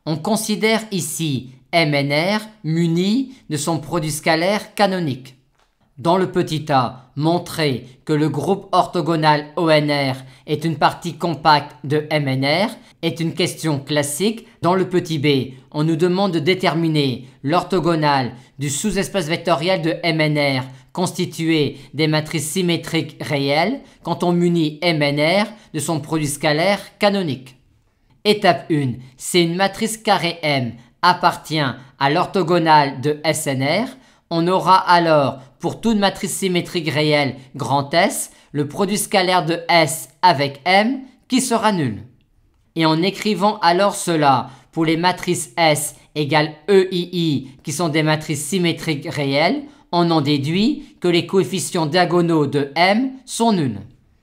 On considère ici MNR muni de son produit scalaire canonique. Dans le petit a, montrer que le groupe orthogonal ONR est une partie compacte de MNR est une question classique. Dans le petit b, on nous demande de déterminer l'orthogonale du sous-espace vectoriel de MNR constitué des matrices symétriques réelles quand on munit MNR de son produit scalaire canonique. Étape 1. Si une matrice carré M appartient à l'orthogonale de SNR, on aura alors pour toute matrice symétrique réelle grand S le produit scalaire de S avec M qui sera nul. Et en écrivant alors cela pour les matrices S égale EII qui sont des matrices symétriques réelles, on en déduit que les coefficients diagonaux de M sont nuls.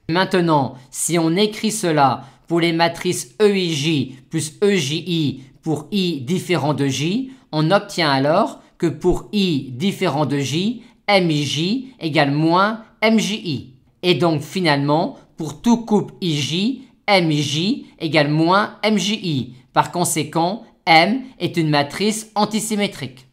Maintenant, si on écrit cela pour les matrices EIJ plus EJI pour I différent de J, on obtient alors que pour I différent de J, MIJ égale moins MJI. Et donc finalement, pour tout couple IJ, MIJ égale moins MJI. Par conséquent, M est une matrice antisymétrique.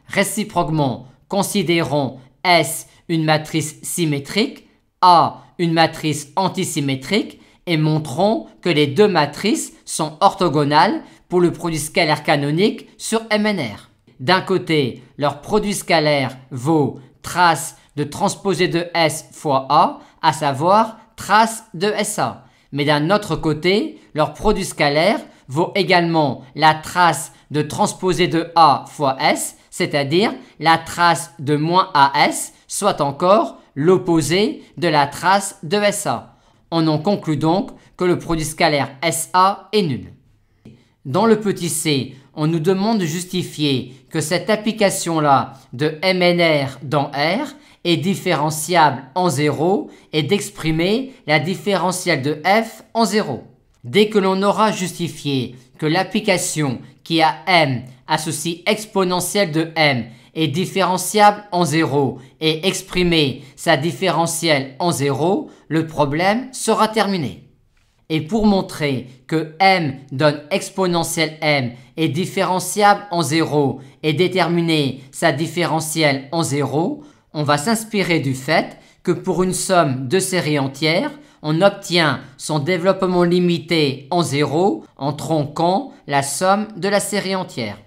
Réciproquement, considérons S une matrice symétrique, A une matrice antisymétrique et montrons que les deux matrices sont orthogonales pour le produit scalaire canonique sur MNR. D'un côté, leur produit scalaire vaut trace de transposé de S fois A, à savoir trace de SA. Mais d'un autre côté, leur produit scalaire vaut également la trace de transposé de A fois S, c'est-à-dire la trace de moins AS, soit encore l'opposé de la trace de SA. On en conclut donc que le produit scalaire SA est nul. Dans le petit c, on nous demande de justifier que cette application-là de MNR dans R est différenciable en 0 et d'exprimer la différentielle de f en 0. Dès que l'on aura justifié que l'application qui a M associe exponentielle de M est différenciable en 0 et exprimer sa différentielle en 0, le problème sera terminé. Et pour montrer que M donne exponentielle M est différenciable en 0 et déterminer sa différentielle en 0, on va s'inspirer du fait que pour une somme de séries entières, on obtient son développement limité en 0 en tronquant la somme de la série entière.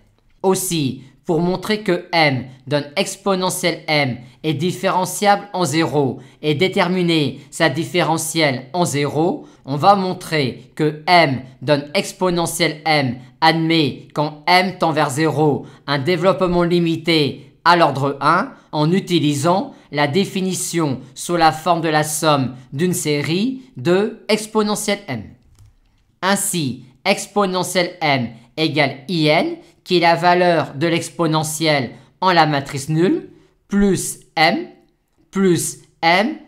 Aussi, pour montrer que M donne exponentielle M est différenciable en 0 et déterminer sa différentielle en 0, on va montrer que M donne exponentielle M admet quand M tend vers 0 un développement limité à l'ordre 1 en utilisant la définition sous la forme de la somme d'une série de exponentielle M. Ainsi, exponentielle M égale IN, qui est la valeur de l'exponentielle en la matrice nulle, plus M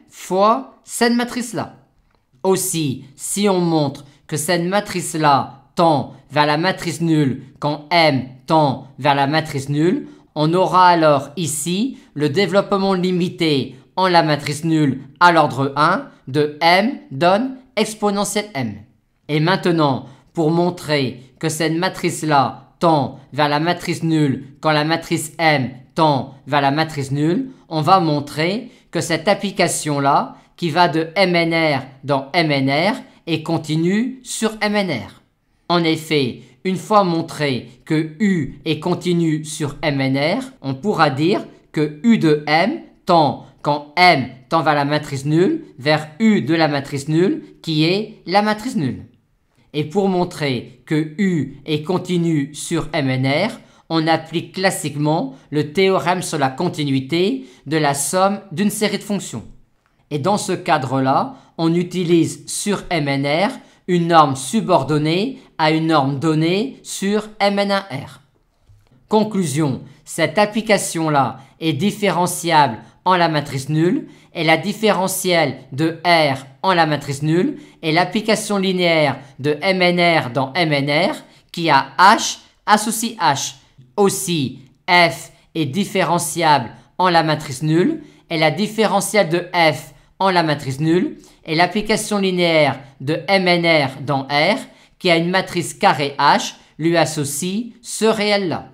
fois cette matrice-là. Aussi, si on montre que cette matrice-là tend vers la matrice nulle quand M tend vers la matrice nulle, on aura alors ici le développement limité en la matrice nulle à l'ordre 1 de M donne exponentielle M. Et maintenant, pour montrer que cette matrice-là tend vers la matrice nulle quand la matrice M tend vers la matrice nulle, on va montrer que cette application-là, qui va de MNR dans MNR, est continue sur MNR. En effet, une fois montré que U est continu sur MNR, on pourra dire que U de M tend, quand M tend vers la matrice nulle, vers U de la matrice nulle, qui est la matrice nulle. Et pour montrer que U est continu sur MNR, on applique classiquement le théorème sur la continuité de la somme d'une série de fonctions. Et dans ce cadre-là, on utilise sur MNR une norme subordonnée à une norme donnée sur MN1R. Conclusion, cette application-là est différenciable en la matrice nulle et la différentielle de R en la matrice nulle est l'application linéaire de MNR dans MNR qui a H associe H. Aussi, F est différenciable en la matrice nulle et la différentielle de F en la matrice nulle est l'application linéaire de MNR dans R qui a une matrice carré H, lui associe ce réel-là.